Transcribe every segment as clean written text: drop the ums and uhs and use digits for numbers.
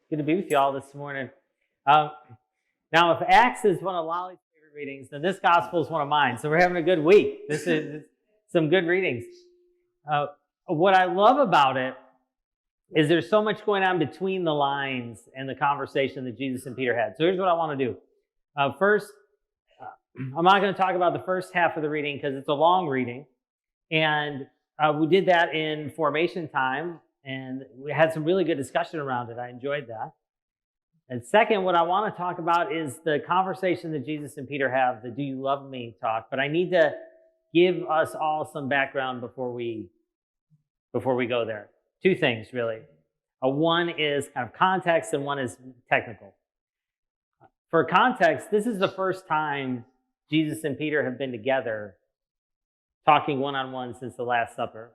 Good to be with you all this morning. Now, if Acts is one of Lolly's favorite readings, then this gospel is one of mine. So we're having a good week. This is some good readings. What I love about it is there's so much going on between the lines and the conversation that Jesus and Peter had. So here's what I want to do. First, I'm not going to talk about the first half of the reading because it's a long reading. And we did that in formation time, and we had some really good discussion around it. I enjoyed that. And second, what I want to talk about is the conversation that Jesus and Peter have, the "Do you love me" talk. But I need to give us all some background before we go there. Two things, really. One is kind of context, and one is technical. For context, this is the first time Jesus and Peter have been together talking one-on-one since the Last Supper.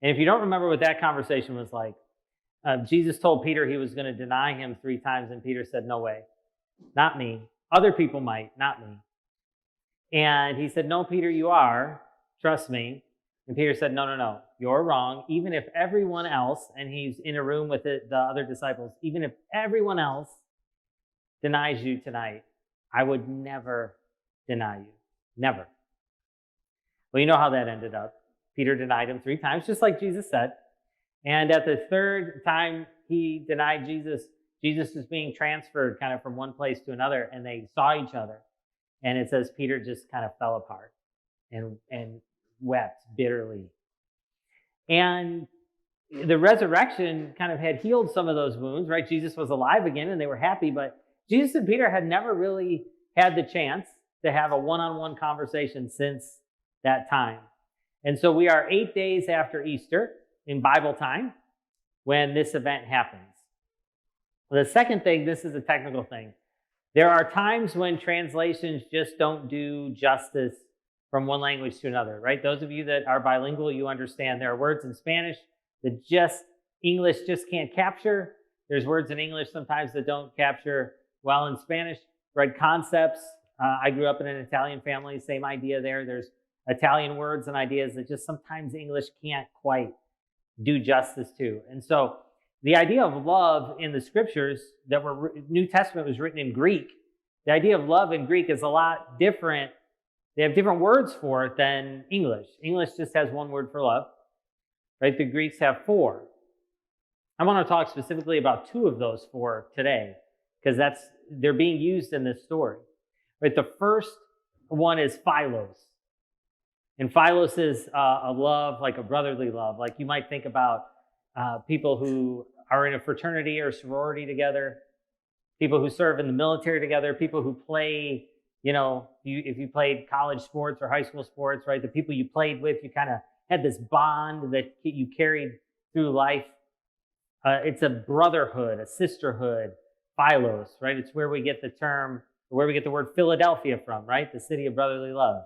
And if you don't remember what that conversation was like, Jesus told Peter he was going to deny him 3 times, and Peter said, "No way, not me. Other people might, not me." And he said, "No, Peter, you are. Trust me." And Peter said, No, you're wrong. Even if everyone else," and he's in a room with the other disciples, "even if everyone else denies you tonight, I would never deny you. Never." Well, you know how that ended up. Peter denied him 3 times, just like Jesus said. And at the third time he denied Jesus, Jesus was being transferred kind of from one place to another, and they saw each other. And it says Peter just kind of fell apart and wept bitterly. And the resurrection kind of had healed some of those wounds, right? Jesus was alive again, and they were happy, but Jesus and Peter had never really had the chance to have a one-on-one conversation since that time. And so we are 8 days after Easter in Bible time when this event happens. The second thing, this is a technical thing. There are times when translations just don't do justice from one language to another, right? Those of you that are bilingual, you understand there are words in Spanish that English just can't capture. There's words in English sometimes that don't capture well in Spanish, right? Concepts. I grew up in an Italian family, same idea there. There's Italian words and ideas that just sometimes English can't quite do justice to. And so the idea of love in the scriptures that New Testament was written in Greek, the idea of love in Greek is a lot different. They have different words for it than English. English just has one word for love, right? The Greeks have 4. I want to talk specifically about 2 of those 4 today because they're being used in this story. Right? The first one is philos. And philos is a love, like a brotherly love. Like you might think about people who are in a fraternity or sorority together, people who serve in the military together, people who play, if you played college sports or high school sports, right? The people you played with, you kind of had this bond that you carried through life. It's a brotherhood, a sisterhood, philos, right? It's where we get the word Philadelphia from, right? The city of brotherly love.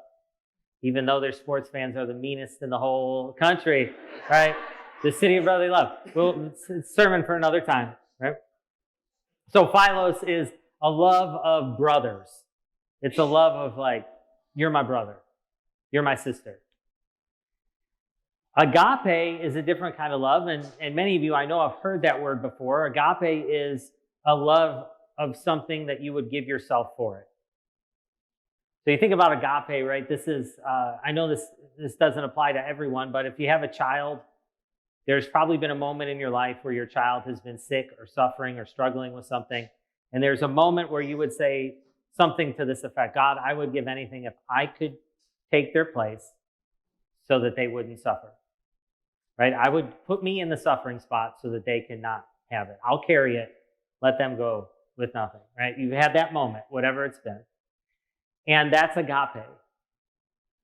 Even though their sports fans are the meanest in the whole country, right? The city of brotherly love. Well, it's a sermon for another time, right? So philos is a love of brothers. It's a love of like, you're my brother. You're my sister. Agape is a different kind of love, and many of you, I know, have heard that word before. Agape is a love of something that you would give yourself for it. So you think about agape, right? This is, I know this doesn't apply to everyone, but if you have a child, there's probably been a moment in your life where your child has been sick or suffering or struggling with something. And there's a moment where you would say something to this effect: "God, I would give anything if I could take their place so that they wouldn't suffer." Right? I would put me in the suffering spot so that they cannot have it. I'll carry it. Let them go with nothing. Right? You've had that moment, whatever it's been. And that's agape,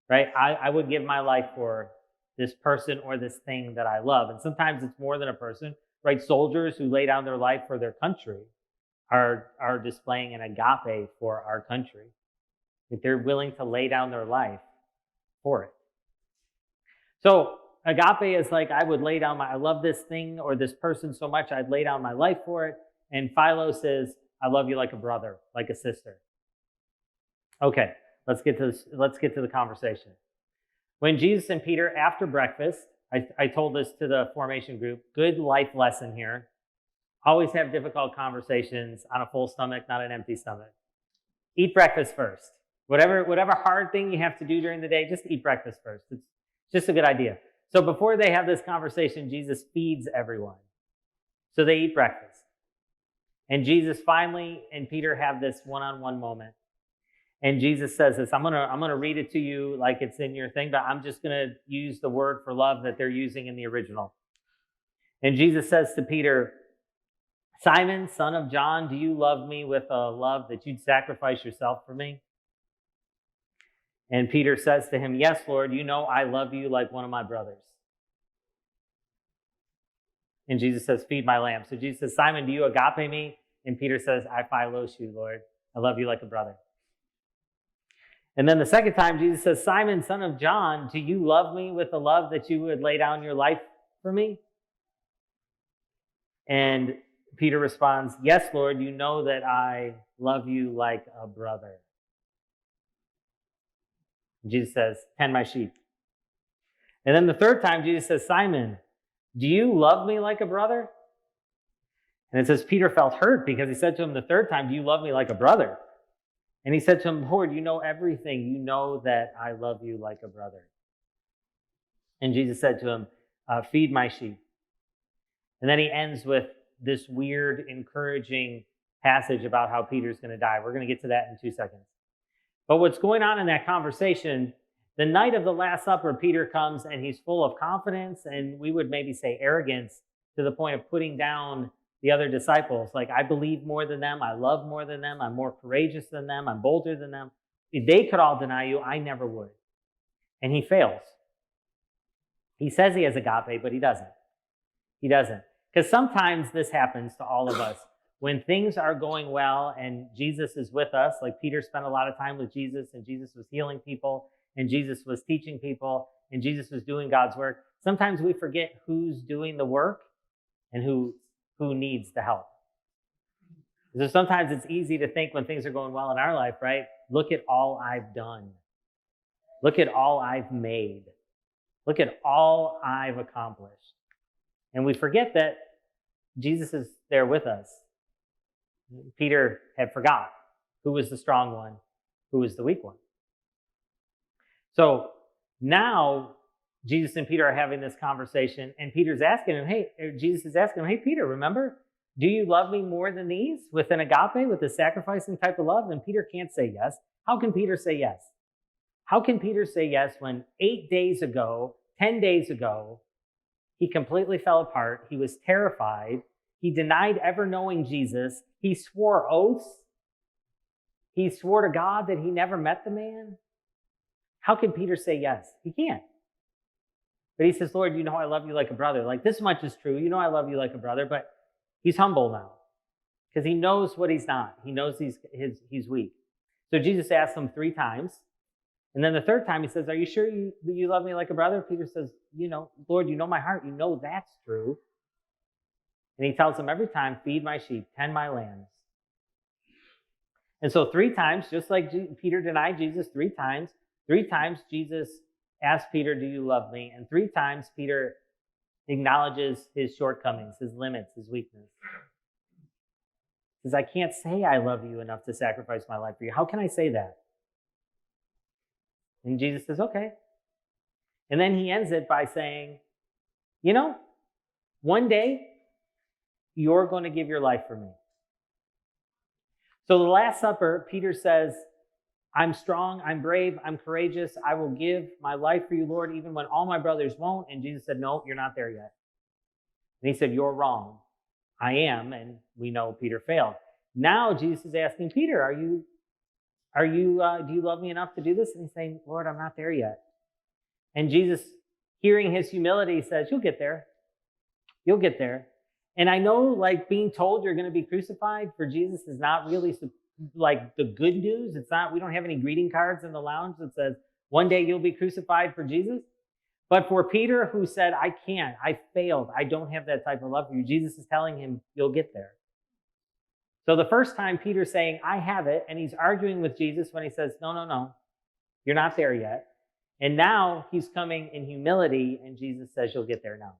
right? I would give my life for this person or this thing that I love. And sometimes it's more than a person, right? Soldiers who lay down their life for their country are displaying an agape for our country. That they're willing to lay down their life for it. So agape is like, I love this thing or this person so much, I'd lay down my life for it. And philos is, I love you like a brother, like a sister. Okay, let's get to the conversation. When Jesus and Peter, after breakfast, I told this to the formation group, good life lesson here. Always have difficult conversations on a full stomach, not an empty stomach. Eat breakfast first. Whatever hard thing you have to do during the day, just eat breakfast first. It's just a good idea. So before they have this conversation, Jesus feeds everyone. So they eat breakfast. And Jesus finally and Peter have this one-on-one moment. And Jesus says this, I'm gonna read it to you like it's in your thing, but I'm just gonna use the word for love that they're using in the original. And Jesus says to Peter, Simon, son of John, do you love me with a love that you'd sacrifice yourself for me? And Peter says to him, yes, Lord, you know I love you like one of my brothers. And Jesus says, feed my lamb. So Jesus says, Simon, do you agape me? And Peter says, I philos you, Lord. I love you like a brother. And then the second time, Jesus says, Simon, son of John, do you love me with a love that you would lay down your life for me? And Peter responds, yes, Lord, you know that I love you like a brother. And Jesus says, tend my sheep. And then the third time, Jesus says, Simon, do you love me like a brother? And it says Peter felt hurt because he said to him the third time, do you love me like a brother? And he said to him, Lord, you know everything. You know that I love you like a brother. And Jesus said to him, feed my sheep. And then he ends with this weird, encouraging passage about how Peter's going to die. We're going to get to that in 2 seconds. But what's going on in that conversation, the night of the Last Supper, Peter comes and he's full of confidence, and we would maybe say arrogance, to the point of putting down the other disciples. Like, I believe more than them. I love more than them. I'm more courageous than them. I'm bolder than them. If they could all deny you, I never would. And he fails. He says he has agape, but he doesn't. He doesn't. Because sometimes this happens to all of us. When things are going well and Jesus is with us, like Peter spent a lot of time with Jesus, and Jesus was healing people, and Jesus was teaching people, and Jesus was doing God's work, sometimes we forget who's doing the work and who needs the help. So sometimes it's easy to think when things are going well in our life, right? Look at all I've done. Look at all I've made. Look at all I've accomplished. And we forget that Jesus is there with us. Peter had forgot who was the strong one, who was the weak one. So now Jesus and Peter are having this conversation, and Jesus is asking him, hey, Peter, remember, do you love me more than these with an agape, with a sacrificing type of love? And Peter can't say yes. How can Peter say yes? How can Peter say yes when 8 days ago, 10 days ago, he completely fell apart? He was terrified. He denied ever knowing Jesus. He swore oaths. He swore to God that he never met the man. How can Peter say yes? He can't. But he says, Lord, you know I love you like a brother. Like, this much is true. You know I love you like a brother. But he's humble now because he knows what he's not. He knows he's weak. So Jesus asks him 3 times. And then the third time he says, are you sure you love me like a brother? Peter says, Lord, you know my heart. You know that's true. And he tells him every time, feed my sheep, tend my lambs. And so 3 times, just like Peter denied Jesus 3 times, 3 times Jesus asked Peter, do you love me? And 3 times Peter acknowledges his shortcomings, his limits, his weakness. He says, I can't say I love you enough to sacrifice my life for you. How can I say that? And Jesus says, okay. And then he ends it by saying, one day you're going to give your life for me. So the Last Supper, Peter says, I'm strong, I'm brave, I'm courageous. I will give my life for you, Lord, even when all my brothers won't. And Jesus said, no, you're not there yet. And he said, you're wrong. I am. And we know Peter failed. Now Jesus is asking Peter, do you love me enough to do this? And he's saying, Lord, I'm not there yet. And Jesus, hearing his humility, says, you'll get there. You'll get there. And I know, like, being told you're going to be crucified for Jesus is not really like the good news. It's not, we don't have any greeting cards in the lounge that says, one day you'll be crucified for Jesus. But for Peter, who said, I can't, I failed, I don't have that type of love for you, Jesus is telling him, you'll get there. So the first time Peter's saying, I have it, and he's arguing with Jesus when he says, no, you're not there yet. And now he's coming in humility, and Jesus says, you'll get there now.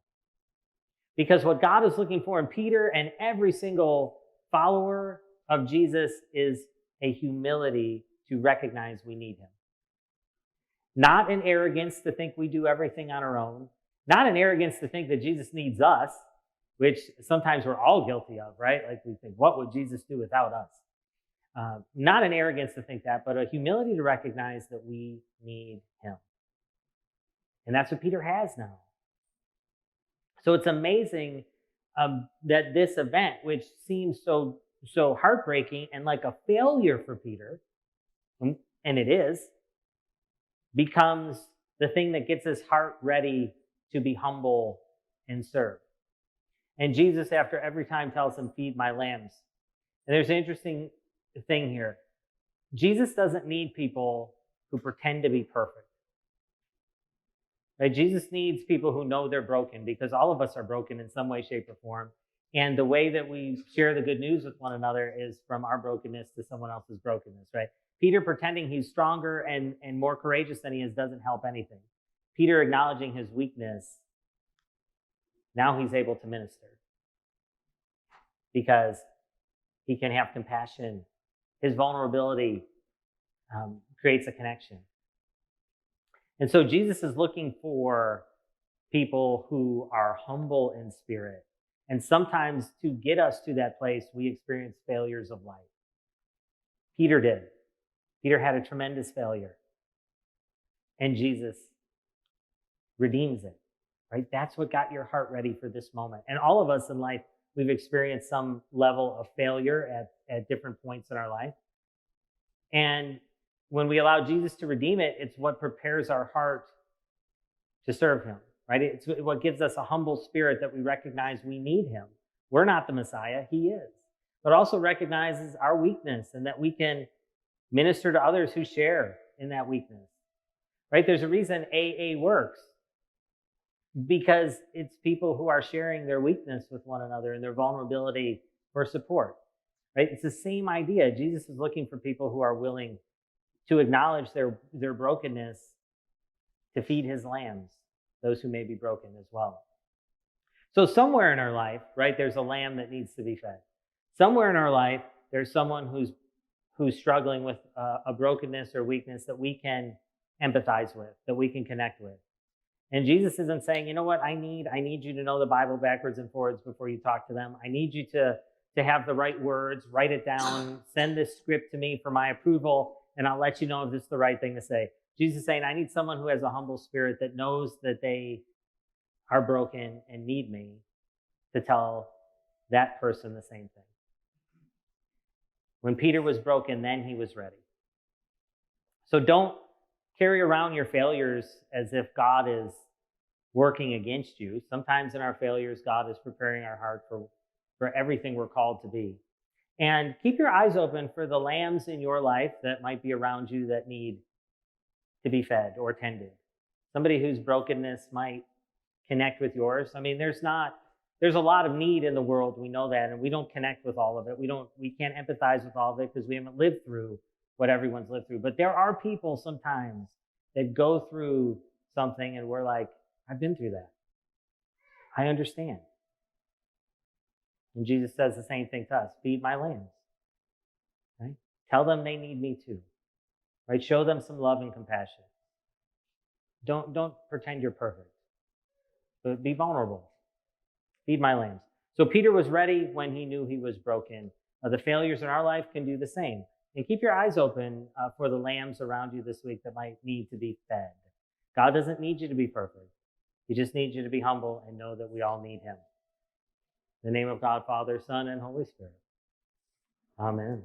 Because what God is looking for in Peter and every single follower of Jesus is a humility to recognize we need him. Not an arrogance to think we do everything on our own. Not an arrogance to think that Jesus needs us, which sometimes we're all guilty of, right? Like we think, what would Jesus do without us? Not an arrogance to think that, but a humility to recognize that we need him. And that's what Peter has now. So it's amazing that this event, which seems so heartbreaking and like a failure for Peter, and it is, becomes the thing that gets his heart ready to be humble and serve. And Jesus, after every time, tells him, feed my lambs. And there's an interesting thing here. Jesus doesn't need people who pretend to be perfect. Right? Jesus needs people who know they're broken, because all of us are broken in some way, shape, or form. And the way that we share the good news with one another is from our brokenness to someone else's brokenness, right? Peter pretending he's stronger and more courageous than he is doesn't help anything. Peter acknowledging his weakness, now he's able to minister because he can have compassion. His vulnerability creates a connection. And so Jesus is looking for people who are humble in spirit. And sometimes to get us to that place, we experience failures of life. Peter did. Peter had a tremendous failure. And Jesus redeems it, right? That's what got your heart ready for this moment. And all of us in life, we've experienced some level of failure at different points in our life. And when we allow Jesus to redeem it, it's what prepares our heart to serve him, right? It's what gives us a humble spirit that we recognize we need him. We're not the Messiah, he is. But also recognizes our weakness and that we can minister to others who share in that weakness, right? There's a reason AA works, because it's people who are sharing their weakness with one another and their vulnerability for support, right? It's the same idea. Jesus is looking for people who are willing to acknowledge their brokenness, to feed his lambs, those who may be broken as well. So somewhere in our life, right, there's a lamb that needs to be fed. Somewhere in our life, there's someone who's struggling with a brokenness or weakness that we can empathize with, that we can connect with. And Jesus isn't saying, you know what, I need you to know the Bible backwards and forwards before you talk to them. I need you to have the right words, write it down, send this script to me for my approval, and I'll let you know if this is the right thing to say. Jesus is saying, I need someone who has a humble spirit that knows that they are broken and need me to tell that person the same thing. When Peter was broken, then he was ready. So don't carry around your failures as if God is working against you. Sometimes in our failures, God is preparing our heart for everything we're called to be. And keep your eyes open for the lambs in your life that might be around you that need to be fed or tended. Somebody whose brokenness might connect with yours. I mean, there's a lot of need in the world. We know that, and we don't connect with all of it. We can't empathize with all of it because we haven't lived through what everyone's lived through. But there are people sometimes that go through something and we're like, I've been through that. I understand. And Jesus says the same thing to us. Feed my lambs. Right? Tell them they need me too. Right? Show them some love and compassion. Don't pretend you're perfect. But be vulnerable. Feed my lambs. So Peter was ready when he knew he was broken. The failures in our life can do the same. And keep your eyes open for the lambs around you this week that might need to be fed. God doesn't need you to be perfect. He just needs you to be humble and know that we all need him. In the name of God, Father, Son, and Holy Spirit. Amen.